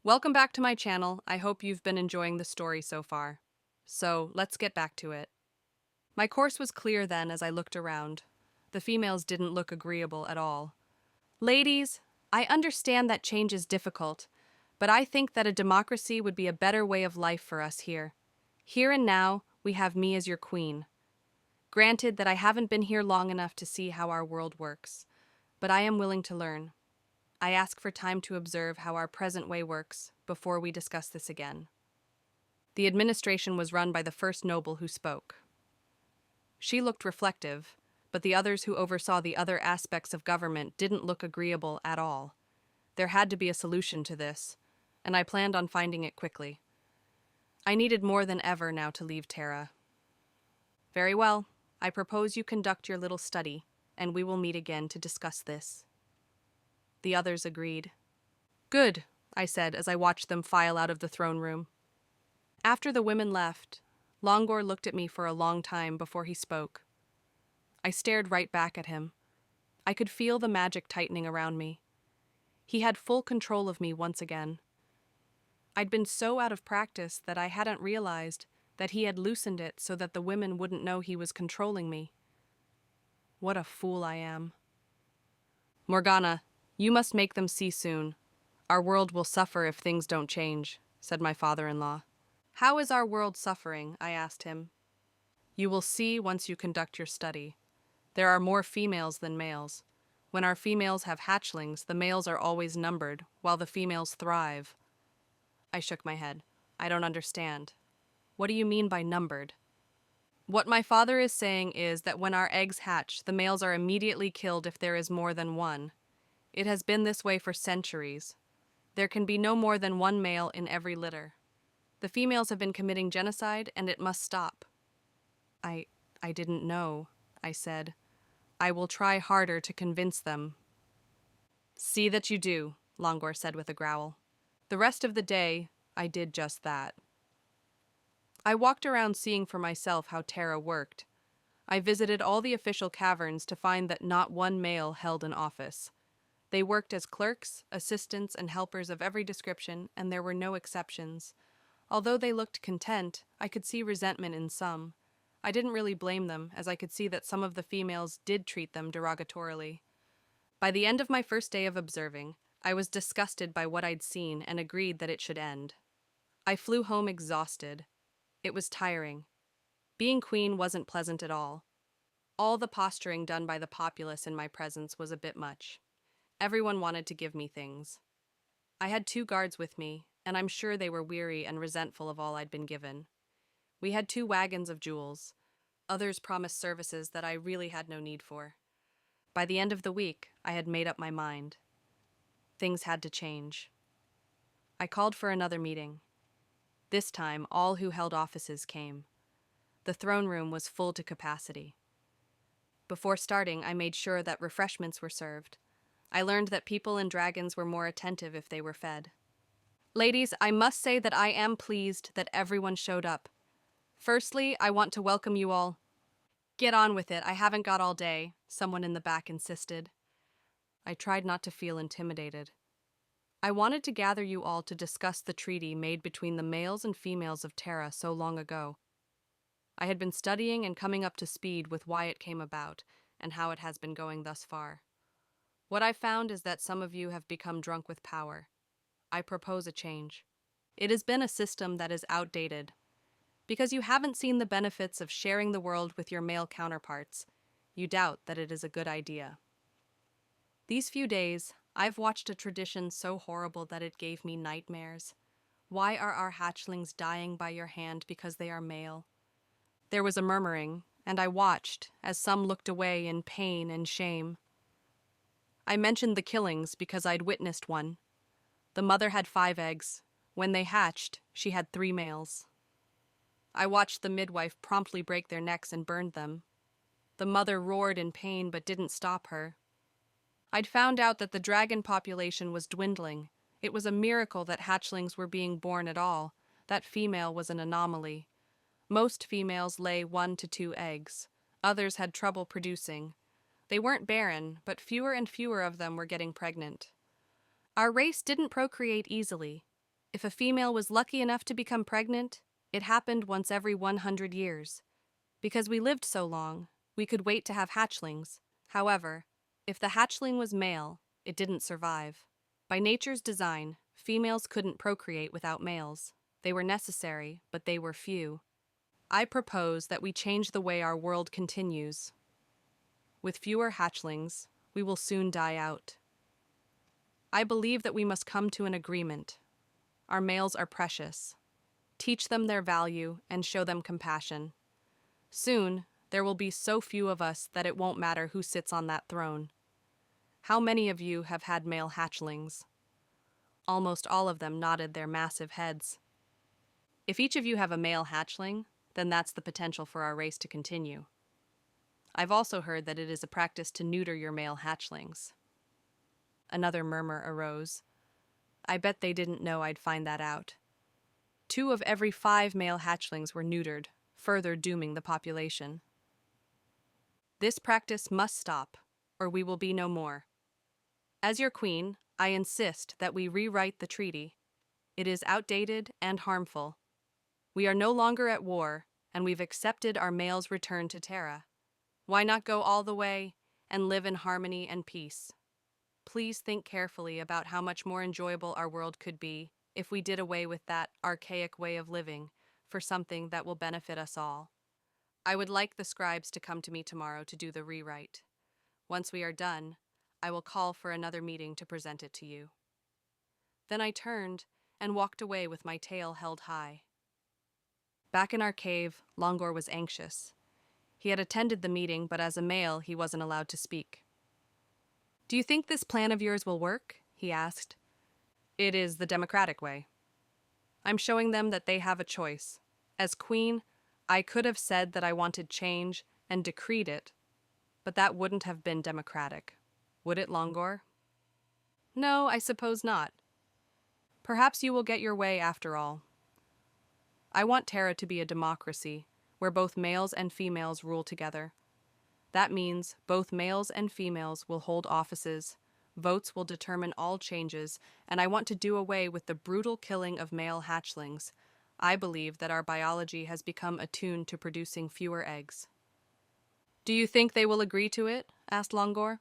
Welcome back to my channel. I hope you've been enjoying the story so far. So, let's get back to it. My course was clear then as I looked around. The females didn't look agreeable at all. Ladies, I understand that change is difficult, but I think that a democracy would be a better way of life for us here. Here and now, we have me as your queen. Granted that I haven't been here long enough to see how our world works, but I am willing to learn. I ask for time to observe how our present way works before we discuss this again. The administration was run by the first noble who spoke. She looked reflective, but the others who oversaw the other aspects of government didn't look agreeable at all. There had to be a solution to this, and I planned on finding it quickly. I needed more than ever now to leave Terra. Very well, I propose you conduct your little study, and we will meet again to discuss this. The others agreed. Good, I said as I watched them file out of the throne room. After the women left, Longor looked at me for a long time before he spoke. I stared right back at him. I could feel the magic tightening around me. He had full control of me once again. I'd been so out of practice that I hadn't realized that he had loosened it so that the women wouldn't know he was controlling me. What a fool I am. Morgana, you must make them see soon. Our world will suffer if things don't change, said my father-in-law. How is our world suffering? I asked him. You will see once you conduct your study. There are more females than males. When our females have hatchlings, the males are always numbered, while the females thrive. I shook my head. I don't understand. What do you mean by numbered? What my father is saying is that when our eggs hatch, the males are immediately killed if there is more than one. It has been this way for centuries. There can be no more than one male in every litter. The females have been committing genocide, and it must stop. I didn't know, I said. I will try harder to convince them. See that you do, Longor said with a growl. The rest of the day, I did just that. I walked around seeing for myself how Terra worked. I visited all the official caverns to find that not one male held an office. They worked as clerks, assistants, and helpers of every description, and there were no exceptions. Although they looked content, I could see resentment in some. I didn't really blame them, as I could see that some of the females did treat them derogatorily. By the end of my first day of observing, I was disgusted by what I'd seen and agreed that it should end. I flew home exhausted. It was tiring. Being queen wasn't pleasant at all. All the posturing done by the populace in my presence was a bit much. Everyone wanted to give me things. I had 2 guards with me, and I'm sure they were weary and resentful of all I'd been given. We had 2 wagons of jewels. Others promised services that I really had no need for. By the end of the week, I had made up my mind. Things had to change. I called for another meeting. This time, all who held offices came. The throne room was full to capacity. Before starting, I made sure that refreshments were served. I learned that people and dragons were more attentive if they were fed. Ladies, I must say that I am pleased that everyone showed up. Firstly, I want to welcome you all. Get on with it, I haven't got all day, someone in the back insisted. I tried not to feel intimidated. I wanted to gather you all to discuss the treaty made between the males and females of Terra so long ago. I had been studying and coming up to speed with why it came about and how it has been going thus far. What I found is that some of you have become drunk with power. I propose a change. It has been a system that is outdated. Because you haven't seen the benefits of sharing the world with your male counterparts, you doubt that it is a good idea. These few days, I've watched a tradition so horrible that it gave me nightmares. Why are our hatchlings dying by your hand because they are male? There was a murmuring, and I watched as some looked away in pain and shame. I mentioned the killings because I'd witnessed one. The mother had 5 eggs. When they hatched, she had 3 males. I watched the midwife promptly break their necks and burned them. The mother roared in pain but didn't stop her. I'd found out that the dragon population was dwindling. It was a miracle that hatchlings were being born at all. That female was an anomaly. Most females lay 1 to 2 eggs. Others had trouble producing. They weren't barren, but fewer and fewer of them were getting pregnant. Our race didn't procreate easily. If a female was lucky enough to become pregnant, it happened once every 100 years. Because we lived so long, we could wait to have hatchlings. However, if the hatchling was male, it didn't survive. By nature's design, females couldn't procreate without males. They were necessary, but they were few. I propose that we change the way our world continues. With fewer hatchlings, we will soon die out. I believe that we must come to an agreement. Our males are precious. Teach them their value and show them compassion. Soon, there will be so few of us that it won't matter who sits on that throne. How many of you have had male hatchlings? Almost all of them nodded their massive heads. If each of you have a male hatchling, then that's the potential for our race to continue. I've also heard that it is a practice to neuter your male hatchlings. Another murmur arose. I bet they didn't know I'd find that out. 2 of every 5 male hatchlings were neutered, further dooming the population. This practice must stop, or we will be no more. As your queen, I insist that we rewrite the treaty. It is outdated and harmful. We are no longer at war, and we've accepted our males' return to Terra. Why not go all the way and live in harmony and peace? Please think carefully about how much more enjoyable our world could be if we did away with that archaic way of living for something that will benefit us all. I would like the scribes to come to me tomorrow to do the rewrite. Once we are done, I will call for another meeting to present it to you. Then I turned and walked away with my tail held high. Back in our cave, Longhir was anxious. He had attended the meeting, but as a male, he wasn't allowed to speak. Do you think this plan of yours will work? He asked. It is the democratic way. I'm showing them that they have a choice. As queen, I could have said that I wanted change and decreed it, but that wouldn't have been democratic. Would it, Longhir? No, I suppose not. Perhaps you will get your way after all. I want Terra to be a democracy, where both males and females rule together. That means both males and females will hold offices, votes will determine all changes, and I want to do away with the brutal killing of male hatchlings. I believe that our biology has become attuned to producing fewer eggs. Do you think they will agree to it? Asked Longhir.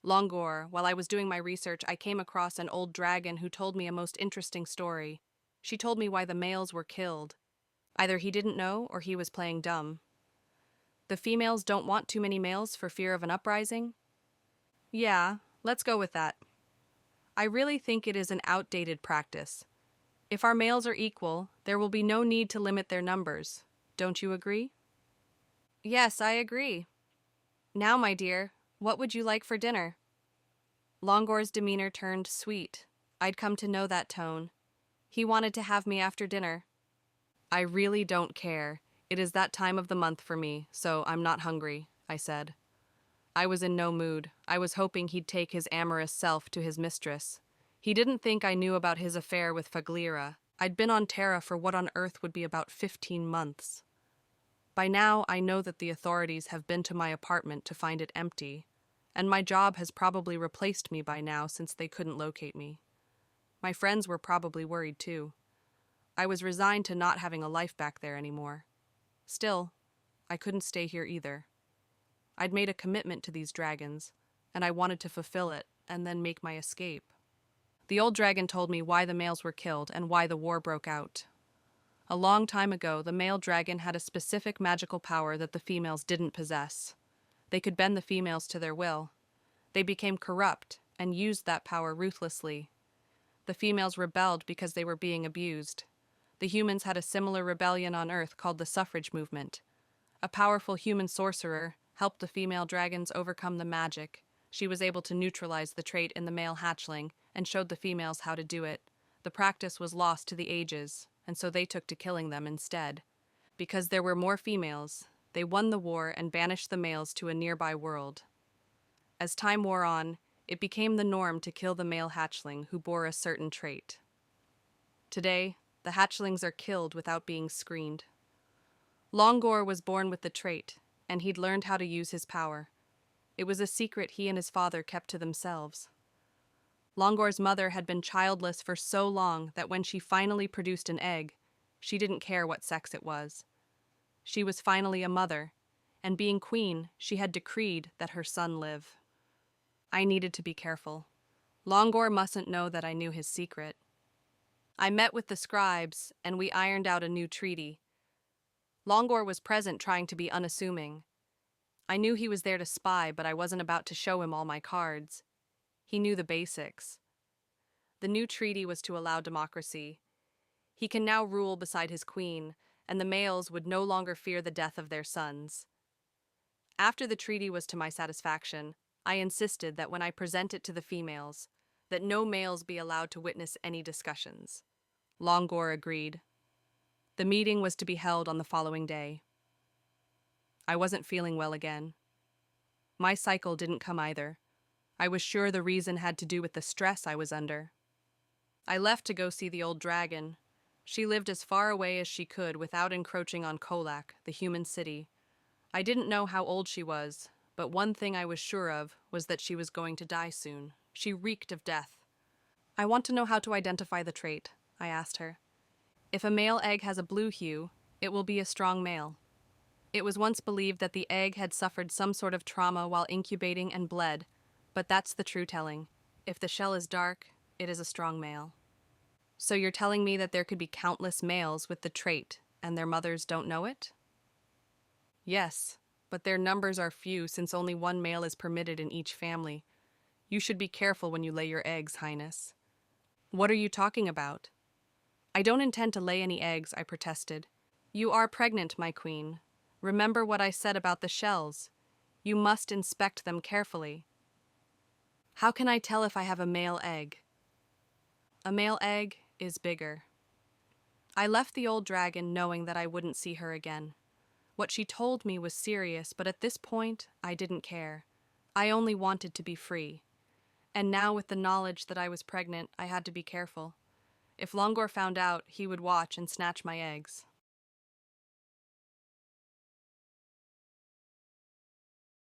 Longhir, while I was doing my research, I came across an old dragon who told me a most interesting story. She told me why the males were killed. Either he didn't know or he was playing dumb. The females don't want too many males for fear of an uprising? Yeah, let's go with that. I really think it is an outdated practice. If our males are equal, there will be no need to limit their numbers. Don't you agree? Yes, I agree. Now, my dear, what would you like for dinner? Longhir's demeanor turned sweet. I'd come to know that tone. He wanted to have me after dinner. I really don't care. It is that time of the month for me, so I'm not hungry, I said. I was in no mood. I was hoping he'd take his amorous self to his mistress. He didn't think I knew about his affair with Banloghir. I'd been on Terra for what on earth would be about 15 months. By now, I know that the authorities have been to my apartment to find it empty, and my job has probably replaced me by now since they couldn't locate me. My friends were probably worried too. I was resigned to not having a life back there anymore. Still, I couldn't stay here either. I'd made a commitment to these dragons, and I wanted to fulfill it and then make my escape. The old dragon told me why the males were killed and why the war broke out. A long time ago, the male dragon had a specific magical power that the females didn't possess. They could bend the females to their will. They became corrupt and used that power ruthlessly. The females rebelled because they were being abused. The humans had a similar rebellion on Earth called the suffrage movement. A powerful human sorcerer helped the female dragons overcome the magic. She was able to neutralize the trait in the male hatchling and showed the females how to do it. The practice was lost to the ages, and so they took to killing them instead. Because there were more females, they won the war and banished the males to a nearby world. As time wore on, it became the norm to kill the male hatchling who bore a certain trait. Today, the hatchlings are killed without being screened. Longhir was born with the trait, and he'd learned how to use his power. It was a secret he and his father kept to themselves. Longor's mother had been childless for so long that when she finally produced an egg, she didn't care what sex it was. She was finally a mother, and being queen, she had decreed that her son live. I needed to be careful. Longor mustn't know that I knew his secret. I met with the scribes, and we ironed out a new treaty. Longor was present, trying to be unassuming. I knew he was there to spy, but I wasn't about to show him all my cards. He knew the basics. The new treaty was to allow democracy. He can now rule beside his queen, and the males would no longer fear the death of their sons. After the treaty was to my satisfaction, I insisted that when I present it to the females, that no males be allowed to witness any discussions. Longor agreed. The meeting was to be held on the following day. I wasn't feeling well again. My cycle didn't come either. I was sure the reason had to do with the stress I was under. I left to go see the old dragon. She lived as far away as she could without encroaching on Kolak, the human city. I didn't know how old she was, but one thing I was sure of was that she was going to die soon. She reeked of death. I want to know how to identify the trait, I asked her. If a male egg has a blue hue, it will be a strong male. It was once believed that the egg had suffered some sort of trauma while incubating and bled, but that's the true telling. If the shell is dark, it is a strong male. So you're telling me that there could be countless males with the trait, and their mothers don't know it? Yes, but their numbers are few since only one male is permitted in each family. You should be careful when you lay your eggs, Highness. What are you talking about? I don't intend to lay any eggs, I protested. You are pregnant, my queen. Remember what I said about the shells. You must inspect them carefully. How can I tell if I have a male egg? A male egg is bigger. I left the old dragon knowing that I wouldn't see her again. What she told me was serious, but at this point, I didn't care. I only wanted to be free. And now with the knowledge that I was pregnant, I had to be careful. If Longor found out, he would watch and snatch my eggs.